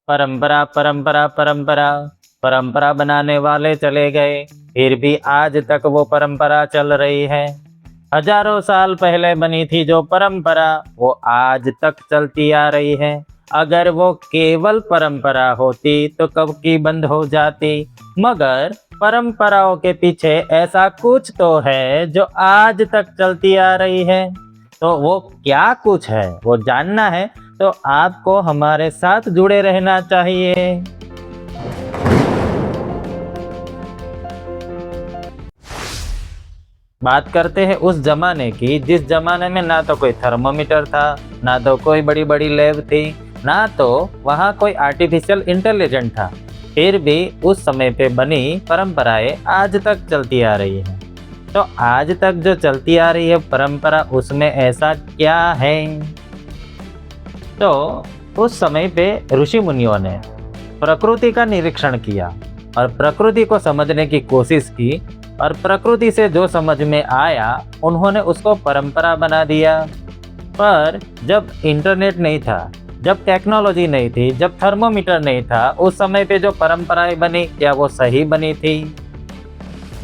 परंपरा परंपरा परंपरा परंपरा बनाने वाले चले गए, फिर भी आज तक वो परंपरा चल रही है। हजारों साल पहले बनी थी जो परंपरा, वो आज तक चलती आ रही है। अगर वो केवल परंपरा होती तो कब की बंद हो जाती, मगर परंपराओं के पीछे ऐसा कुछ तो है जो आज तक चलती आ रही है। तो वो क्या कुछ है, वो जानना है तो आपको हमारे साथ जुड़े रहना चाहिए। बात करते हैं उस जमाने की जिस जमाने में ना तो कोई थर्मोमीटर था, ना तो कोई बड़ी बड़ी लैब थी, ना तो वहाँ कोई आर्टिफिशियल इंटेलिजेंट था। फिर भी उस समय पे बनी परंपराएं आज तक चलती आ रही हैं। तो आज तक जो चलती आ रही है परंपरा, उसमें ऐसा क्या है? तो उस समय पे ऋषि मुनियों ने प्रकृति का निरीक्षण किया और प्रकृति को समझने की कोशिश की, और प्रकृति से जो समझ में आया उन्होंने उसको परंपरा बना दिया। पर जब इंटरनेट नहीं था, जब टेक्नोलॉजी नहीं थी, जब थर्मोमीटर नहीं था, उस समय पे जो परंपराएं बनी, क्या वो सही बनी थी?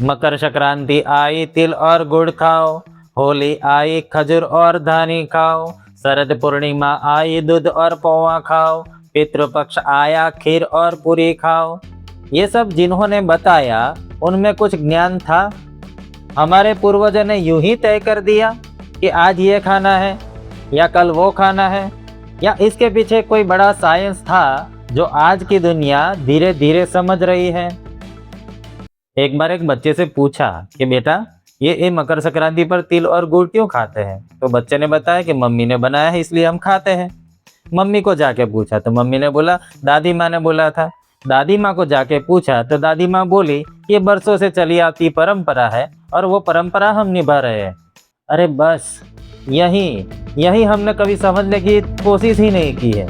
मकर संक्रांति आई तिल और गुड़ खाओ, होली आई खजूर और धानी खाओ, शरद पूर्णिमा आई दूध और पोहा खाओ, पितृपक्ष आया खीर और पूरी खाओ। ये सब जिन्होंने बताया उनमें कुछ ज्ञान था? हमारे पूर्वजों ने यूं ही तय कर दिया कि आज ये खाना है या कल वो खाना है, या इसके पीछे कोई बड़ा साइंस था जो आज की दुनिया धीरे धीरे समझ रही है? एक बार एक बच्चे से पूछा कि बेटा ये मकर संक्रांति पर तिल और गुड़ क्यों खाते हैं? तो बच्चे ने बताया कि मम्मी ने बनाया है इसलिए हम खाते हैं। मम्मी को जाके पूछा तो मम्मी ने बोला दादी माँ ने बोला था। दादी माँ को जाके पूछा तो दादी माँ बोली ये बरसों से चली आती परंपरा है और वो परंपरा हम निभा रहे हैं। अरे बस यही हमने कभी समझने की कोशिश ही नहीं की है।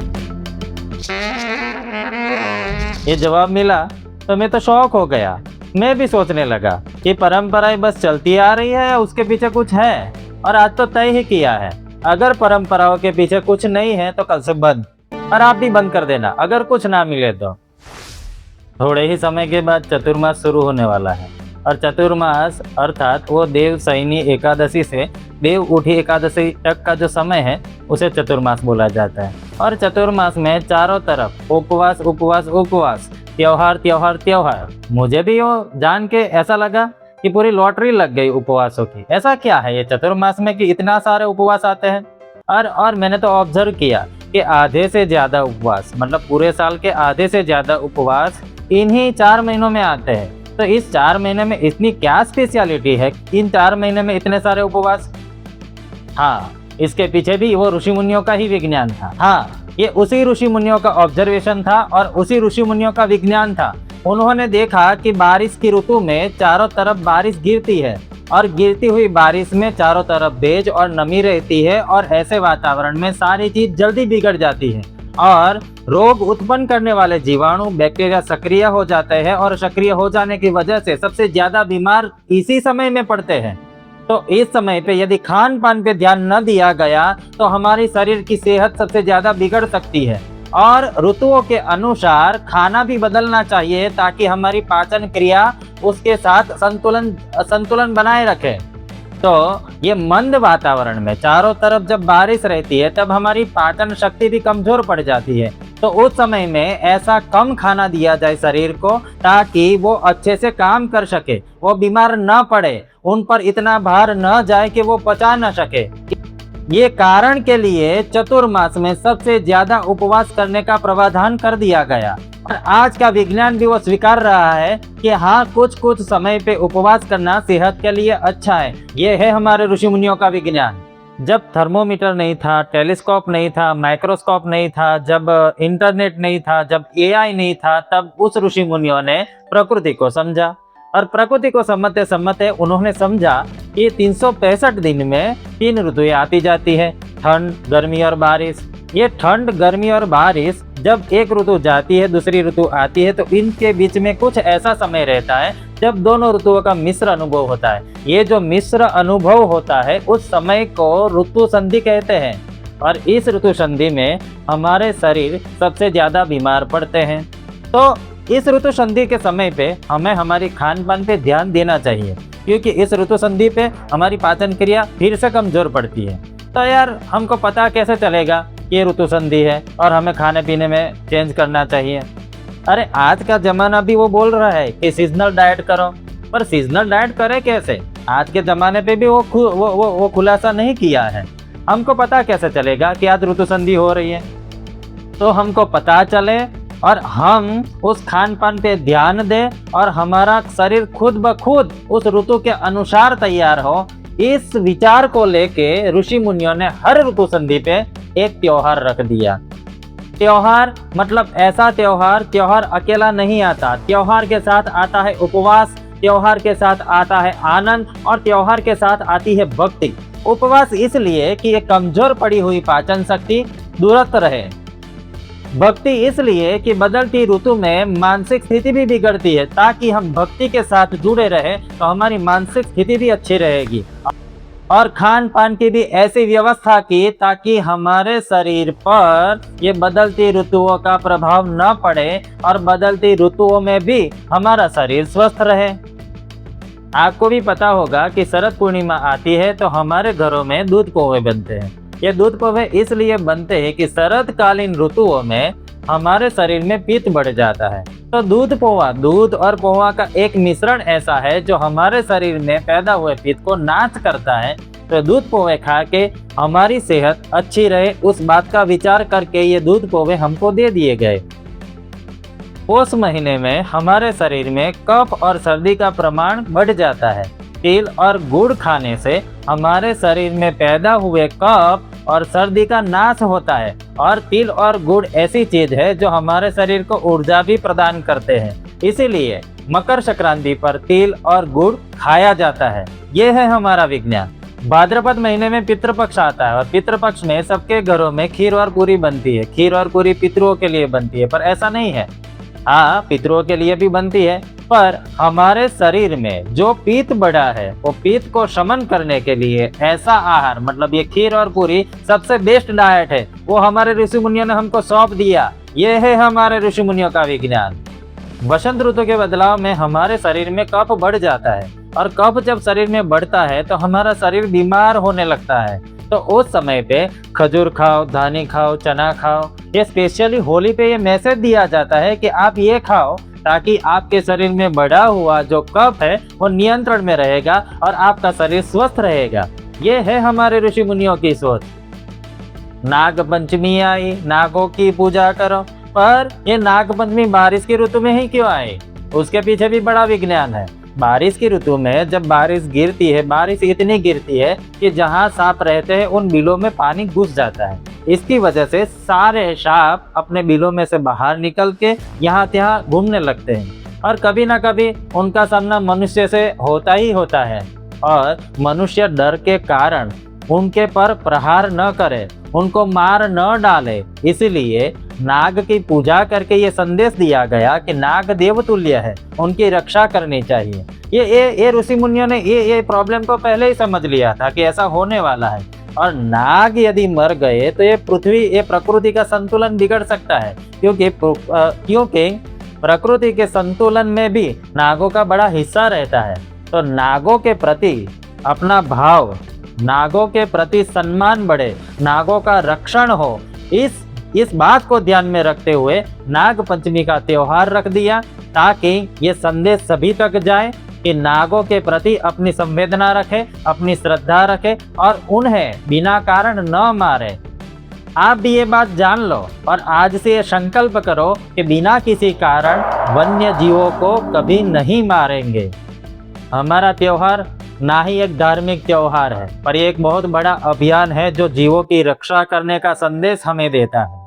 ये जवाब मिला तो मैं तो शौक हो गया। मैं भी सोचने लगा कि परंपराएं बस चलती आ रही है या उसके पीछे कुछ है, और आज तो तय ही किया है अगर परंपराओं के पीछे कुछ नहीं है तो कल से बंद, और आप भी बंद कर देना अगर कुछ ना मिले तो। थोड़े ही समय के बाद चतुर्मास शुरू होने वाला है, और चतुर्मास अर्थात वो देव सैनी एकादशी से देव उठी एकादशी तक का जो समय है उसे चतुर्मास बोला जाता है। और चतुर्मास में चारों तरफ उपवास उपवास उपवास, त्योहार त्योहार त्योहार। मुझे भी वो जान के ऐसा लगा कि पूरी लॉटरी लग गई उपवासों की। ऐसा क्या है ये चतुर्मास में कि इतना सारे उपवास आते हैं? और मैंने तो ऑब्जर्व किया कि आधे से ज़्यादा उपवास, मतलब पूरे साल के आधे से ज़्यादा उपवास इन्हीं 4 महीनों में आते हैं। तो इस 4 महीने में इतनी क्या स्पेशलिटी है, इन 4 महीने में इतने सारे उपवास? हाँ, इसके पीछे भी वो ऋषि मुनियों का ही विज्ञान था। हाँ, ये उसी ऋषि मुनियों का ऑब्जर्वेशन था और उसी ऋषि मुनियों का विज्ञान था। उन्होंने देखा कि बारिश की ऋतु में चारों तरफ बारिश गिरती है, और गिरती हुई बारिश में चारों तरफ भेज और नमी रहती है, और ऐसे वातावरण में सारी चीज जल्दी बिगड़ जाती है और रोग उत्पन्न करने वाले जीवाणु बैक्टीरिया सक्रिय हो जाते हैं, और सक्रिय हो जाने की वजह से सबसे ज्यादा बीमार इसी समय में पड़ते हैं। तो इस समय पे यदि खान पान पे ध्यान न दिया गया तो हमारी शरीर की सेहत सबसे ज्यादा बिगड़ सकती है, और ऋतुओं के अनुसार खाना भी बदलना चाहिए ताकि हमारी पाचन क्रिया उसके साथ संतुलन बनाए रखे। तो ये मंद वातावरण में चारों तरफ जब बारिश रहती है तब हमारी पाचन शक्ति भी कमजोर पड़ जाती है। तो उस समय में ऐसा कम खाना दिया जाए शरीर को ताकि वो अच्छे से काम कर सके, वो बीमार न पड़े, उन पर इतना भार न जाए कि वो पचा न सके। ये कारण के लिए चतुर्मास में सबसे ज्यादा उपवास करने का प्रावधान कर दिया गया, और आज का विज्ञान भी वो स्वीकार रहा है कि हाँ, कुछ समय पे उपवास करना सेहत के लिए अच्छा है। ये है हमारे ऋषि मुनियों का विज्ञान। जब थर्मोमीटर नहीं था, टेलीस्कोप नहीं था, माइक्रोस्कोप नहीं था, जब इंटरनेट नहीं था, जब एआई नहीं था, तब उस ऋषि मुनियों ने प्रकृति को समझा, और प्रकृति को समझते समझते उन्होंने समझा कि 365 दिन में 3 ऋतुएं आती जाती है, ठंड, गर्मी और बारिश। ये ठंड, गर्मी और बारिश जब एक ऋतु जाती है दूसरी ऋतु आती है तो इनके बीच में कुछ ऐसा समय रहता है जब दोनों ऋतुओं का मिश्र अनुभव होता है। ये जो मिश्र अनुभव होता है उस समय को ऋतु संधि कहते हैं। और इस ऋतु संधि में हमारे शरीर सबसे ज़्यादा बीमार पड़ते हैं। तो इस ऋतु संधि के समय पे हमें हमारी खान पान पे ध्यान देना चाहिए, क्योंकि इस ऋतु संधि पे हमारी पाचन क्रिया फिर से कमज़ोर पड़ती है। तो यार हमको पता कैसे चलेगा कि ये ऋतु संधि है और हमें खाने पीने में चेंज करना चाहिए? अरे आज का ज़माना भी वो बोल रहा है कि सीजनल डाइट करो, पर सीजनल डाइट करें कैसे? आज के ज़माने पे भी वो खुलासा नहीं किया है। हमको पता कैसे चलेगा कि आज ऋतु संधि हो रही है? तो हमको पता चले और हम उस खान पान पे ध्यान दें और हमारा शरीर खुद ब खुद उस ऋतु के अनुसार तैयार हो। इस विचार को लेके ऋषि मुनियों ने हर ऋतु संधि पे एक त्योहार रख दिया। त्योहार मतलब ऐसा त्योहार अकेला नहीं आता। त्योहार के साथ आता है उपवास, त्योहार के साथ आता है आनंद और त्योहार के साथ आती है भक्ति। उपवास इसलिए कि ये कमजोर पड़ी हुई पाचन शक्ति दुरुस्त रहे। भक्ति इसलिए कि बदलती ऋतु में मानसिक स्थिति भी बिगड़ती है, ताकि हम भक्ति के साथ जुड़े रहे तो हमारी मानसिक स्थिति भी अच्छी रहेगी। और खान पान की भी ऐसी व्यवस्था की ताकि हमारे शरीर पर ये बदलती ऋतुओं का प्रभाव न पड़े और बदलती ऋतुओं में भी हमारा शरीर स्वस्थ रहे। आपको भी पता होगा कि शरद पूर्णिमा आती है तो हमारे घरों में दूध पोहे बनते हैं। ये दूध पोहे इसलिए बनते हैं कि शरदकालीन ऋतुओं में हमारे शरीर में पित्त बढ़ जाता है। तो दूध और पोहा का एक मिश्रण ऐसा है जो हमारे शरीर में पैदा हुए पित्त को नाश करता है। तो दूध पोहे खा के हमारी सेहत अच्छी रहे, उस बात का विचार करके ये दूध पोहे हमको दे दिए गए। पौष महीने में हमारे शरीर में कफ और सर्दी का प्रमाण बढ़ जाता है। तिल और गुड़ खाने से हमारे शरीर में पैदा हुए कफ और सर्दी का नाश होता है। और तिल और गुड़ ऐसी चीज है जो हमारे शरीर को ऊर्जा भी प्रदान करते हैं, इसीलिए मकर संक्रांति पर तिल और गुड़ खाया जाता है। ये है हमारा विज्ञान। भाद्रपद महीने में पितृपक्ष आता है और पितृपक्ष में सबके घरों में खीर और पूरी बनती है। खीर और पूरी पितरों के लिए बनती है, पर ऐसा नहीं है। हाँ, पितरों के लिए भी बनती है, पर हमारे शरीर में जो पित्त बढ़ा है वो पित्त को शमन करने के लिए ऐसा आहार मतलब ये खीर और पूरी सबसे बेस्ट डाइट है। वो हमारे ऋषि मुनियों ने हमको सौंप दिया। ये है हमारे ऋषि मुनियों का विज्ञान। बसंत ऋतु के बदलाव में हमारे शरीर में कफ बढ़ जाता है और कफ जब शरीर में बढ़ता है तो हमारा शरीर बीमार होने लगता है। तो उस समय पे खजूर खाओ, धानी खाओ, चना खाओ। ये स्पेशली होली पे ये मैसेज दिया जाता है कि आप ये खाओ ताकि आपके शरीर में बढ़ा हुआ जो कफ है वो नियंत्रण में रहेगा और आपका शरीर स्वस्थ रहेगा। ये है हमारे ऋषि मुनियों की सोच। नाग पंचमी आई, नागों की पूजा करो, पर ये नाग पंचमी बारिश की ऋतु में ही क्यों आई? उसके पीछे भी बड़ा विज्ञान है। बारिश की ऋतु में जब बारिश गिरती है, बारिश इतनी गिरती है कि जहाँ सांप रहते हैं उन बिलों में पानी घुस जाता है। इसकी वजह से सारे सांप अपने बिलों में से बाहर निकल के यहाँ त्यहाँ घूमने लगते हैं और कभी ना कभी उनका सामना मनुष्य से होता ही होता है। और मनुष्य डर के कारण उनके पर प्रहार न करे, उनको मार न डाले, इसलिए नाग की पूजा करके ये संदेश दिया गया कि नाग देवतुल्य है, उनकी रक्षा करनी चाहिए। ये ऋषि मुनियों ने ये प्रॉब्लम को पहले ही समझ लिया था कि ऐसा होने वाला है। और नाग यदि मर गए तो ये प्रकृति का संतुलन बिगड़ सकता है, क्योंकि प्रकृति के संतुलन में भी नागों का बड़ा हिस्सा रहता है। तो नागों के प्रति अपना भाव, नागों के प्रति सम्मान बढ़े, नागों का रक्षण हो, इस बात को ध्यान में रखते हुए नाग पंचमी का त्योहार रख दिया, ताकि ये संदेश सभी तक जाए कि नागों के प्रति अपनी संवेदना रखे, अपनी श्रद्धा रखे और उन्हें बिना कारण न मारे। आप भी ये बात जान लो और आज से ये संकल्प करो कि बिना किसी कारण वन्य जीवों को कभी नहीं मारेंगे। हमारा त्योहार ना ही एक धार्मिक त्योहार है, पर ये एक बहुत बड़ा अभियान है जो जीवों की रक्षा करने का संदेश हमें देता है।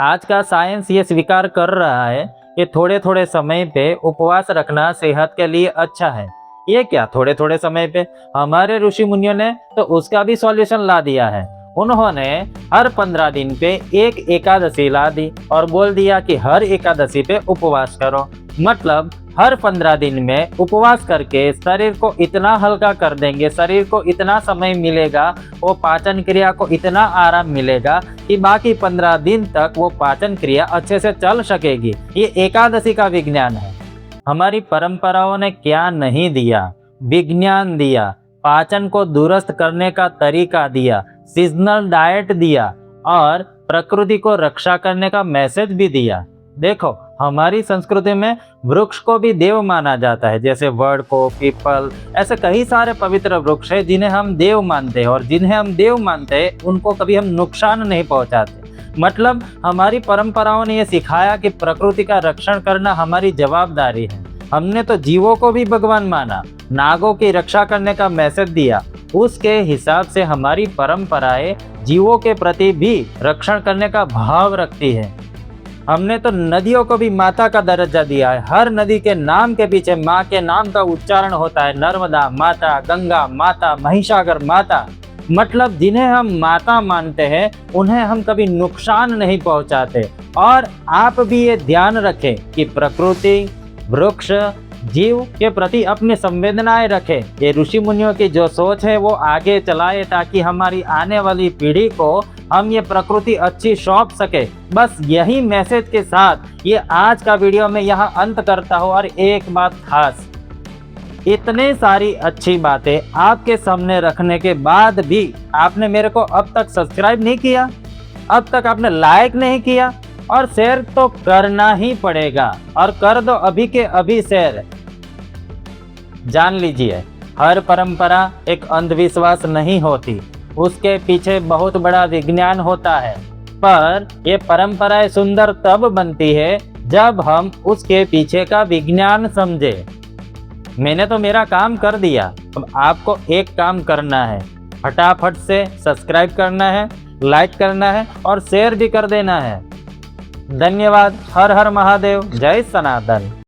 आज का साइंस ये स्वीकार कर रहा है कि थोड़े थोड़े समय पे उपवास रखना सेहत के लिए अच्छा है। ये क्या थोड़े थोड़े समय पे? हमारे ऋषि मुनियों ने तो उसका भी सॉल्यूशन ला दिया है। उन्होंने हर 15 दिन पे एक एकादशी ला दी और बोल दिया कि हर एकादशी पे उपवास करो। मतलब हर 15 दिन में उपवास करके शरीर को इतना हल्का कर देंगे, शरीर को इतना समय मिलेगा, वो पाचन क्रिया को इतना आराम मिलेगा कि बाकी 15 दिन तक वो पाचन क्रिया अच्छे से चल सकेगी। ये एकादशी का विज्ञान है। हमारी परंपराओं ने क्या नहीं दिया, विज्ञान दिया, पाचन को दुरुस्त करने का तरीका दिया, सीजनल डाइट दिया और प्रकृति को रक्षा करने का मैसेज भी दिया। देखो, हमारी संस्कृति में वृक्ष को भी देव माना जाता है, जैसे वड को, पीपल, ऐसे कई सारे पवित्र वृक्ष हैं जिन्हें हम देव मानते हैं, और जिन्हें हम देव मानते हैं उनको कभी हम नुकसान नहीं पहुंचाते। मतलब हमारी परंपराओं ने यह सिखाया कि प्रकृति का रक्षण करना हमारी जवाबदारी है। हमने तो जीवों को भी भगवान माना, नागों की रक्षा करने का मैसेज दिया। उसके हिसाब से हमारी परंपराएं जीवों के प्रति भी रक्षण करने का भाव रखती है। हमने तो नदियों को भी माता का दर्जा दिया है। हर नदी के नाम के पीछे माँ के नाम का उच्चारण होता है। नर्मदा माता, गंगा माता, महिसागर माता। मतलब जिन्हें हम माता मानते हैं उन्हें हम कभी नुकसान नहीं पहुंचाते। और आप भी ये ध्यान रखें कि प्रकृति, वृक्ष, जीव के प्रति अपनी संवेदनाएं रखें। ये ऋषि मुनियों की जो सोच है वो आगे चलाए, ताकि हमारी आने वाली पीढ़ी को हम ये प्रकृति अच्छी सौंप सके। बस यही मैसेज के साथ ये आज का वीडियो मैं यहाँ अंत करता हूँ। और एक बात खास, इतने सारी अच्छी बातें आपके सामने रखने के बाद भी आपने मेरे को अब तक सब्सक्राइब नहीं किया, अब तक आपने लाइक नहीं किया, और शेयर तो करना ही पड़ेगा। और कर दो अभी के अभी शेयर। जान लीजिए, हर परंपरा एक अंधविश्वास नहीं होती, उसके पीछे बहुत बड़ा विज्ञान होता है। पर ये परंपराएं सुंदर तब बनती है जब हम उसके पीछे का विज्ञान समझे। मैंने तो मेरा काम कर दिया, अब आपको एक काम करना है, फटाफट से सब्सक्राइब करना है, लाइक करना है और शेयर भी कर देना है। धन्यवाद। हर हर महादेव। जय सनातन।